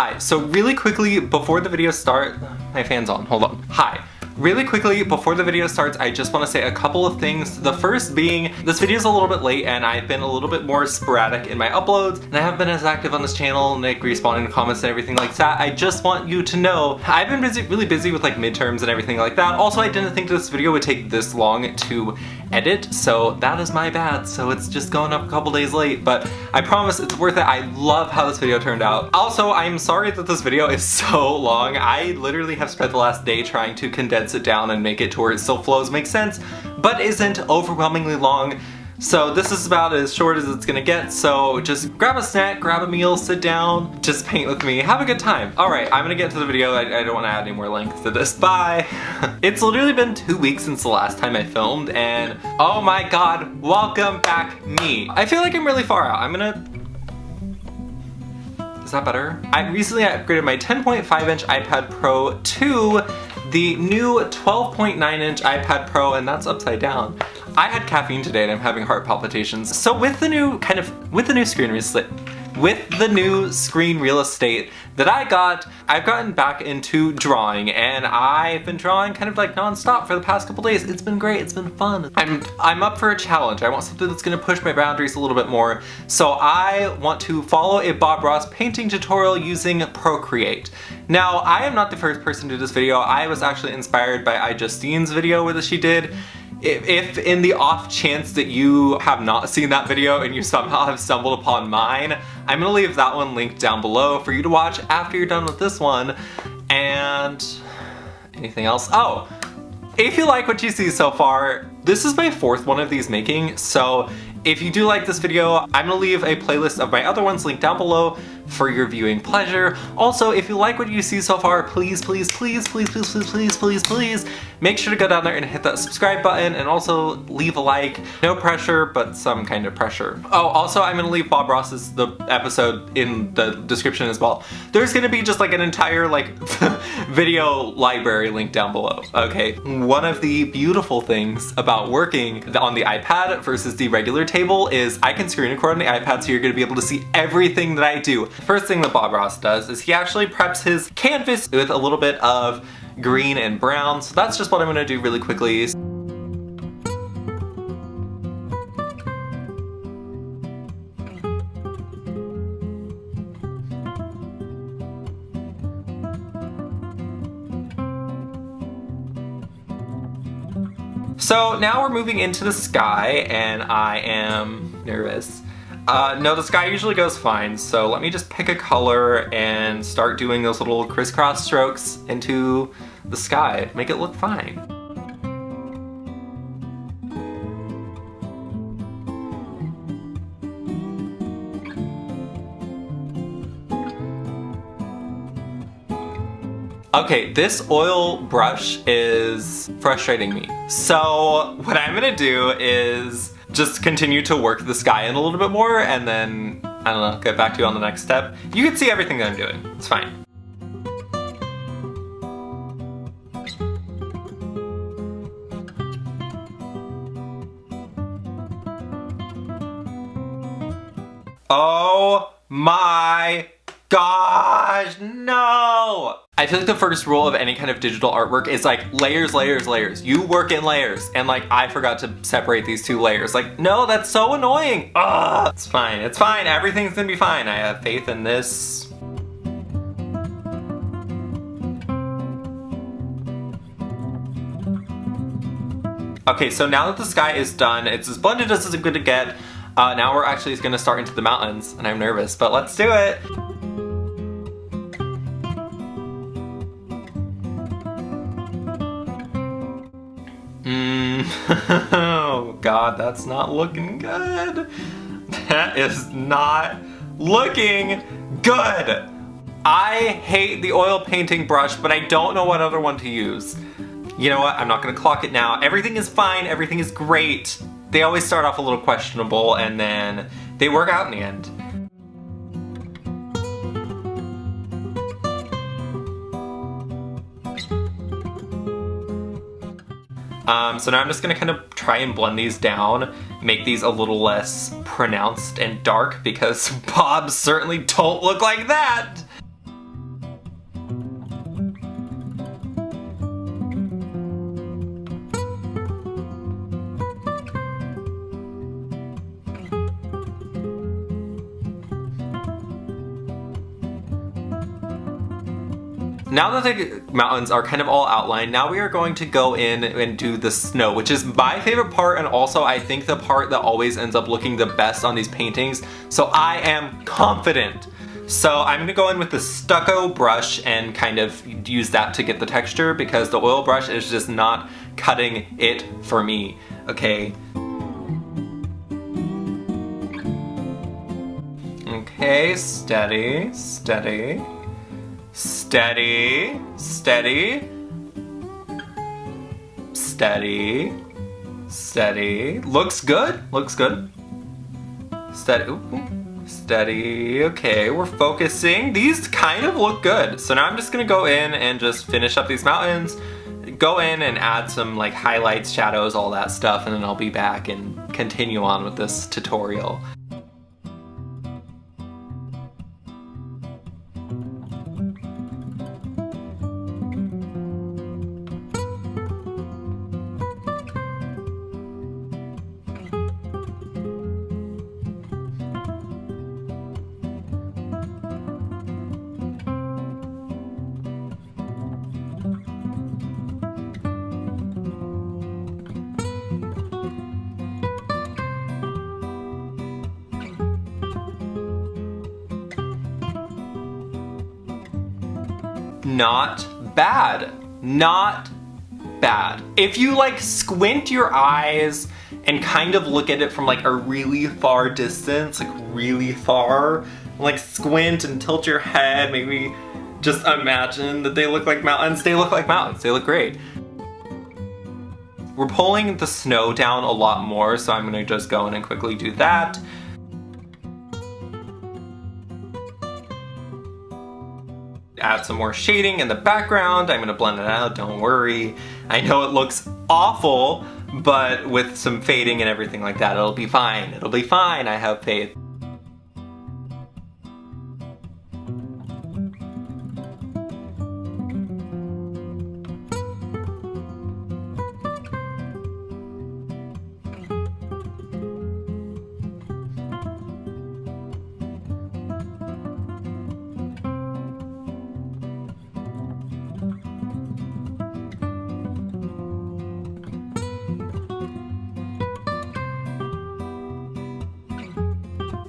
Hi, so really quickly before the video starts, my fan's on, hold on. Hi. Really quickly, before the video starts, I just want to say a couple of things. The first being, this video is a little bit late and I've been a little bit more sporadic in my uploads and I haven't been as active on this channel, like responding to comments and everything like that. I just want you to know, I've been really busy with like midterms and everything like that. Also, I didn't think this video would take this long to edit, so that is my bad. So it's just going up a couple days late, but I promise it's worth it. I love how this video turned out. Also, I'm sorry that this video is so long. I literally have spent the last day trying to condense it down and make it to where it still flows, makes sense, but isn't overwhelmingly long. So this is about as short as it's gonna get, so just grab a snack, grab a meal, sit down, just paint with me, have a good time. Alright, I'm gonna get to the video. I don't want to add any more length to this. Bye! It's literally been 2 weeks since the last time I filmed, and oh my god, welcome back me. I feel like I'm really far out. Is that better? I recently upgraded my 10.5-inch iPad Pro to the new 12.9-inch iPad Pro, and that's upside down. I had caffeine today and I'm having heart palpitations. So with the new screen real estate that I got, I've gotten back into drawing, and I've been drawing kind of like non-stop for the past couple days. It's been great, it's been fun. I'm up for a challenge. I want something that's gonna push my boundaries a little bit more. So I want to follow a Bob Ross painting tutorial using Procreate. Now, I am not the first person to do this video. I was actually inspired by iJustine's video that she did. If in the off chance that you have not seen that video and you somehow have stumbled upon mine, I'm gonna leave that one linked down below for you to watch after you're done with this one. And anything else? Oh, if you like what you see so far, this is my fourth one of these making, so if you do like this video, I'm gonna leave a playlist of my other ones linked down below for your viewing pleasure. Also, if you like what you see so far, please, make sure to go down there and hit that subscribe button, and also leave a like. No pressure, but some kind of pressure. Oh, also, I'm gonna leave Bob Ross's episode in the description as well. There's gonna be just like an entire video library link down below, okay? One of the beautiful things about working on the iPad versus the regular table is I can screen record on the iPad, so you're gonna be able to see everything that I do. First thing that Bob Ross does is he actually preps his canvas with a little bit of green and brown, so that's just what I'm gonna do really quickly. So now we're moving into the sky, and I am nervous. No, the sky usually goes fine, so let me just pick a color and start doing those little crisscross strokes into the sky. Make it look fine. Okay, this oil brush is frustrating me. So what I'm gonna do is just continue to work the sky in a little bit more, and then, I don't know, get back to you on the next step. You can see everything that I'm doing. It's fine. Oh my gosh, no! I feel like the first rule of any kind of digital artwork is like layers, layers, layers. You work in layers, and like I forgot to separate these two layers. Like, no, that's so annoying. Ugh. It's fine, it's fine. Everything's gonna be fine. I have faith in this. Okay, so now that the sky is done, it's as blended as it's going to get. Now we're actually gonna start into the mountains, and I'm nervous, but let's do it. Oh god, that's not looking good. That is not looking good. I hate the oil painting brush, but I don't know what other one to use. You know what, I'm not gonna clock it now. Everything is fine, everything is great. They always start off a little questionable, and then they work out in the end. So now I'm just gonna kind of try and blend these down, make these a little less pronounced and dark, because Bobs certainly don't look like that! Now that the mountains are kind of all outlined, now we are going to go in and do the snow, which is my favorite part, and also I think the part that always ends up looking the best on these paintings. So I am confident. So I'm gonna go in with the stucco brush and kind of use that to get the texture, because the oil brush is just not cutting it for me, okay? Okay, steady, steady. Steady, steady, steady, steady. Looks good, looks good. Steady, ooh, steady. Okay, we're focusing. These kind of look good. So now I'm just gonna go in and just finish up these mountains, go in and add some like highlights, shadows, all that stuff, and then I'll be back and continue on with this tutorial. Not bad. Not bad. If you like squint your eyes and kind of look at it from like a really far distance, like really far, like squint and tilt your head, maybe just imagine that they look like mountains. They look like mountains. They look great. We're pulling the snow down a lot more, so I'm gonna just go in and quickly do that. Add some more shading in the background. I'm gonna blend it out, don't worry. I know it looks awful, but with some fading and everything like that, it'll be fine. It'll be fine, I have faith.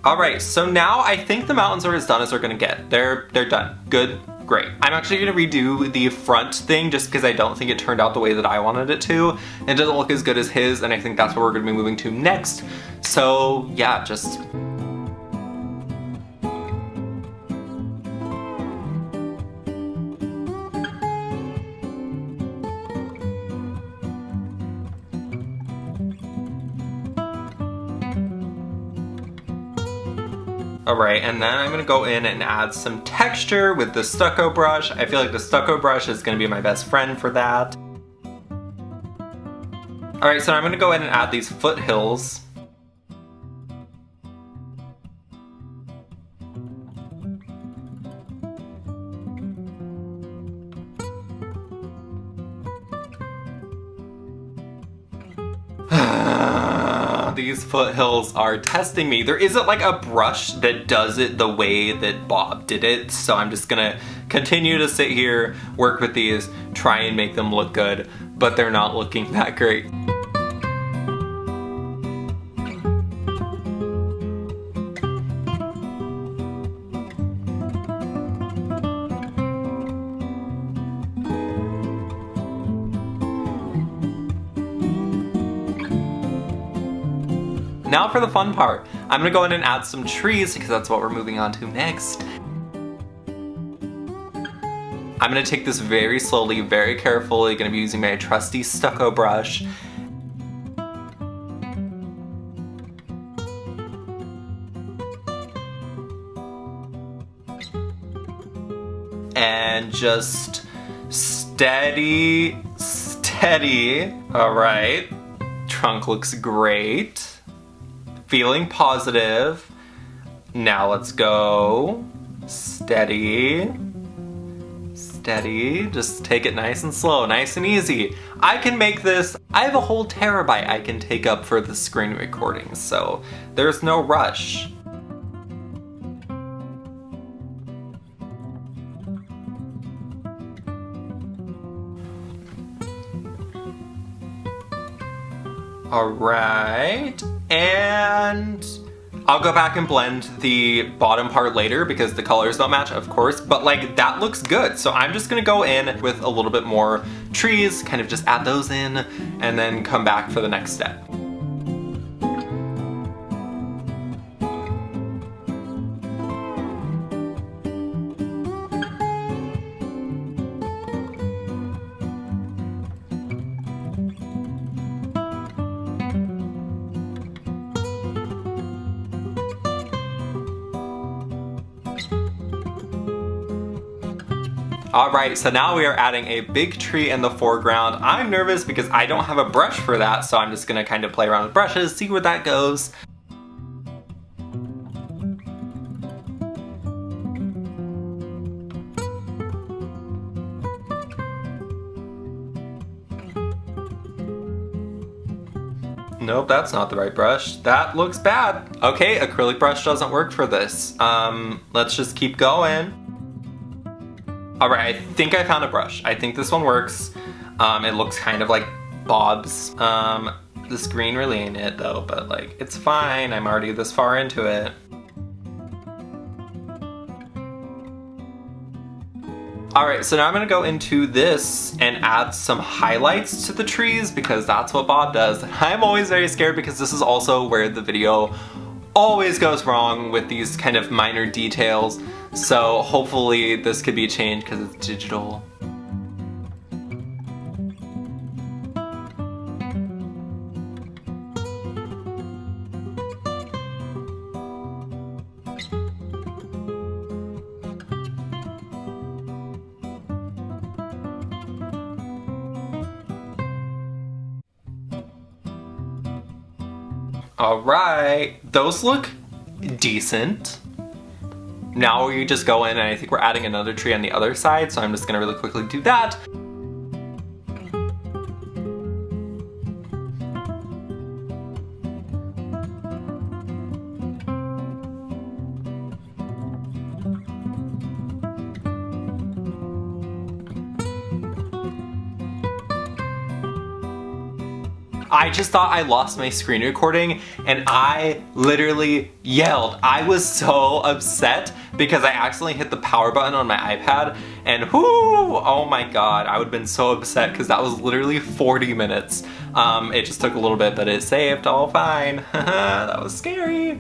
Alright, so now I think the mountains are as done as they're gonna get. They're done. Good, great. I'm actually gonna redo the front thing just because I don't think it turned out the way that I wanted it to. It doesn't look as good as his, and I think that's what we're gonna be moving to next. So yeah, just... Alright, and then I'm gonna go in and add some texture with the stucco brush. I feel like the stucco brush is gonna be my best friend for that. Alright, so I'm gonna go in and add these foothills. These foothills are testing me. There isn't like a brush that does it the way that Bob did it, so I'm just gonna continue to sit here, work with these, try and make them look good, but they're not looking that great. Now for the fun part. I'm gonna go in and add some trees because that's what we're moving on to next. I'm gonna take this very slowly, very carefully, gonna be using my trusty stucco brush. And just steady, steady. All right, trunk looks great. Feeling positive. Now let's go. Steady. Steady. Just take it nice and slow, nice and easy. I can make this. I have a whole terabyte I can take up for the screen recording, so there's no rush. All right, and I'll go back and blend the bottom part later because the colors don't match, of course, but like that looks good. So I'm just gonna go in with a little bit more trees, kind of just add those in, and then come back for the next step. Alright, so now we are adding a big tree in the foreground. I'm nervous because I don't have a brush for that, so I'm just gonna kind of play around with brushes, see where that goes. Nope, that's not the right brush. That looks bad. Okay, acrylic brush doesn't work for this. Let's just keep going. All right, I think I found a brush. I think this one works. It looks kind of like Bob's. This green really ain't it though, but like, it's fine. I'm already this far into it. All right, so now I'm gonna go into this and add some highlights to the trees because that's what Bob does. I'm always very scared because this is also where the video always goes wrong with these kind of minor details. So hopefully this could be changed because it's digital. All right, those look decent. Now we just go in and I think we're adding another tree on the other side, so I'm just gonna really quickly do that. I just thought I lost my screen recording and I literally yelled. I was so upset because I accidentally hit the power button on my iPad and whoo, oh my god, I would have been so upset because that was literally 40 minutes. It just took a little bit, but it saved, all fine. That was scary.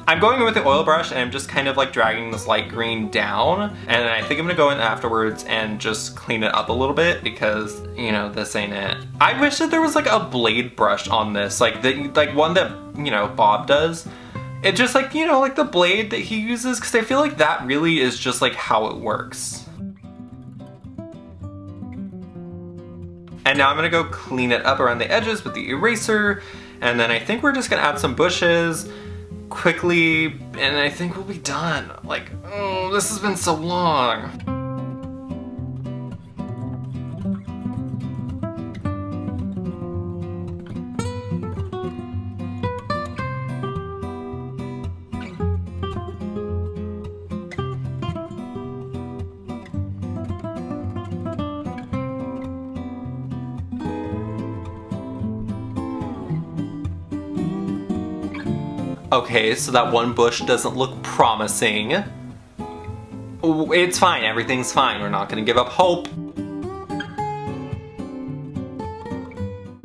I'm going in with the oil brush and I'm just kind of like dragging this light green down, and I think I'm gonna go in afterwards and just clean it up a little bit because, you know, this ain't it. I wish that there was like a blade brush on this, like one that, you know, Bob does. It just like, you know, like the blade that he uses, because I feel like that really is just like how it works. And now I'm gonna go clean it up around the edges with the eraser, and then I think we're just gonna add some bushes quickly, and I think we'll be done. Like, oh, this has been so long. Okay, so that one bush doesn't look promising. It's fine, everything's fine. We're not gonna give up hope.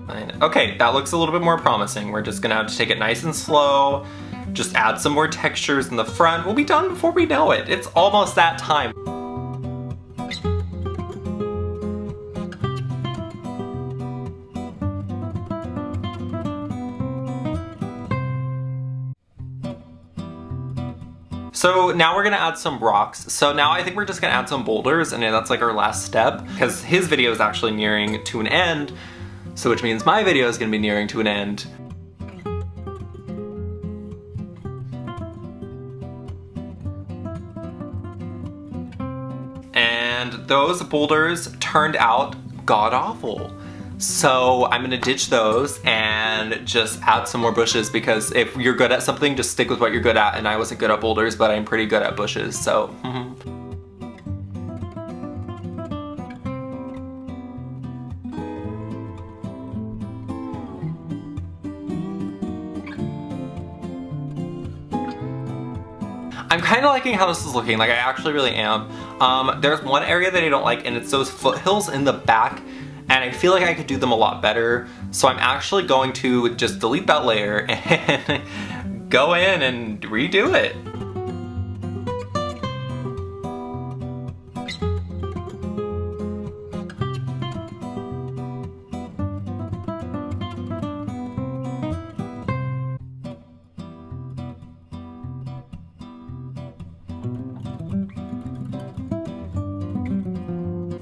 Fine. Okay, that looks a little bit more promising. We're just gonna have to take it nice and slow. Just add some more textures in the front. We'll be done before we know it. It's almost that time. So now we're gonna add some rocks. So now I think we're just gonna add some boulders, and that's like our last step, because his video is actually nearing to an end, so which means my video is gonna be nearing to an end. And those boulders turned out god-awful. So I'm gonna ditch those and just add some more bushes, because if you're good at something, just stick with what you're good at, and I wasn't good at boulders, but I'm pretty good at bushes, so. I'm kind of liking how this is looking, like I actually really am. There's one area that I don't like, and it's those foothills in the back, and I feel like I could do them a lot better. So I'm actually going to just delete that layer and go in and redo it.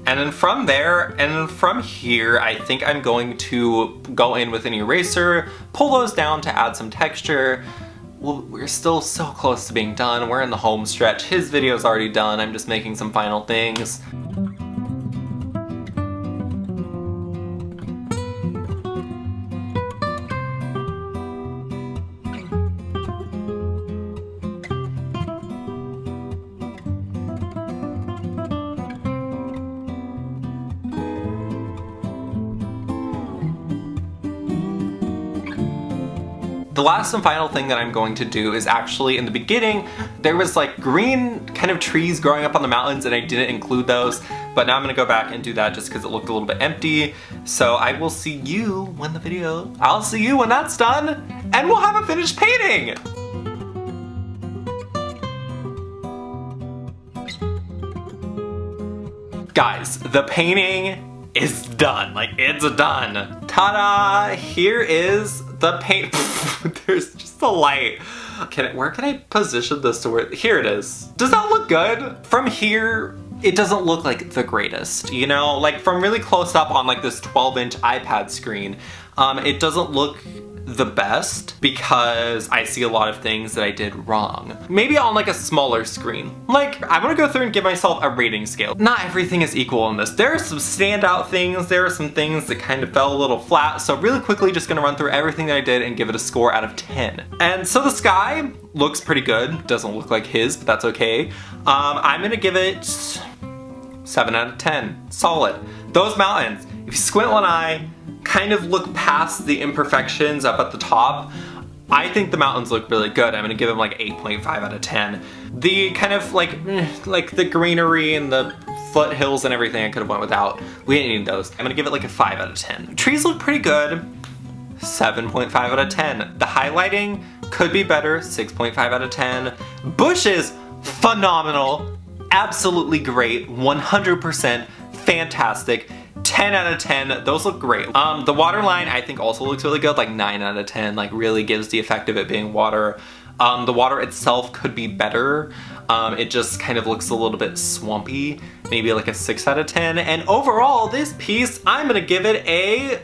And then from there, and then from here, I think I'm going to go in with an eraser, pull those down to add some texture. Well, we're still so close to being done. We're in the home stretch. His video's already done. I'm just making some final things. The last and final thing that I'm going to do is actually, in the beginning, there was like green kind of trees growing up on the mountains and I didn't include those, but now I'm gonna go back and do that just because it looked a little bit empty. So I will see you when I'll see you when that's done, and we'll have a finished painting! Guys, the painting is done. Like, it's done. Ta-da! Here is the paint. There's just a light. Where can I position this to where? Here it is. Does that look good? From here, it doesn't look like the greatest, you know? Like, from really close up on like this 12-inch iPad screen, it doesn't look the best because I see a lot of things that I did wrong. Maybe on like a smaller screen. Like, I'm gonna go through and give myself a rating scale. Not everything is equal in this. There are some standout things, there are some things that kind of fell a little flat, so really quickly just gonna run through everything that I did and give it a score out of 10. And so the sky looks pretty good. Doesn't look like his, but that's okay. I'm gonna give it 7 out of 10. Solid. Those mountains, if you squint one eye, kind of look past the imperfections up at the top, I think the mountains look really good. I'm gonna give them like 8.5 out of 10. The kind of like the greenery and the foothills and everything I could have went without. We didn't need those. I'm gonna give it like a 5 out of 10. Trees look pretty good. 7.5 out of 10. The highlighting could be better. 6.5 out of 10. Bushes, phenomenal. Absolutely great. 100% fantastic. 10 out of 10, those look great. The water line I think also looks really good, like 9 out of 10, like really gives the effect of it being water. The water itself could be better. It just kind of looks a little bit swampy, maybe like a 6 out of 10. And overall, this piece, I'm gonna give it a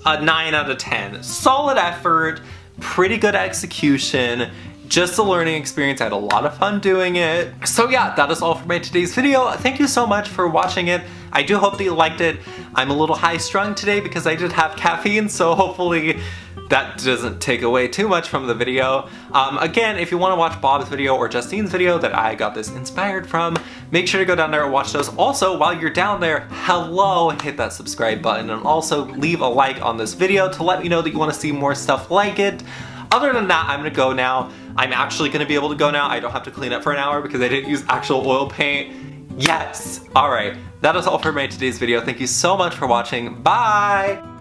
9 out of 10. Solid effort, pretty good execution. Just a learning experience. I had a lot of fun doing it. So yeah, that is all for my today's video. Thank you so much for watching it. I do hope that you liked it. I'm a little high strung today because I did have caffeine, so hopefully that doesn't take away too much from the video. Again, if you want to watch Bob's video or Justine's video that I got this inspired from, make sure to go down there and watch those. Also, while you're down there, hello, hit that subscribe button and also leave a like on this video to let me know that you want to see more stuff like it. Other than that, I'm gonna go now. I'm actually gonna be able to go now. I don't have to clean up for an hour because I didn't use actual oil paint. Yes! Alright, that is all for my today's video. Thank you so much for watching. Bye!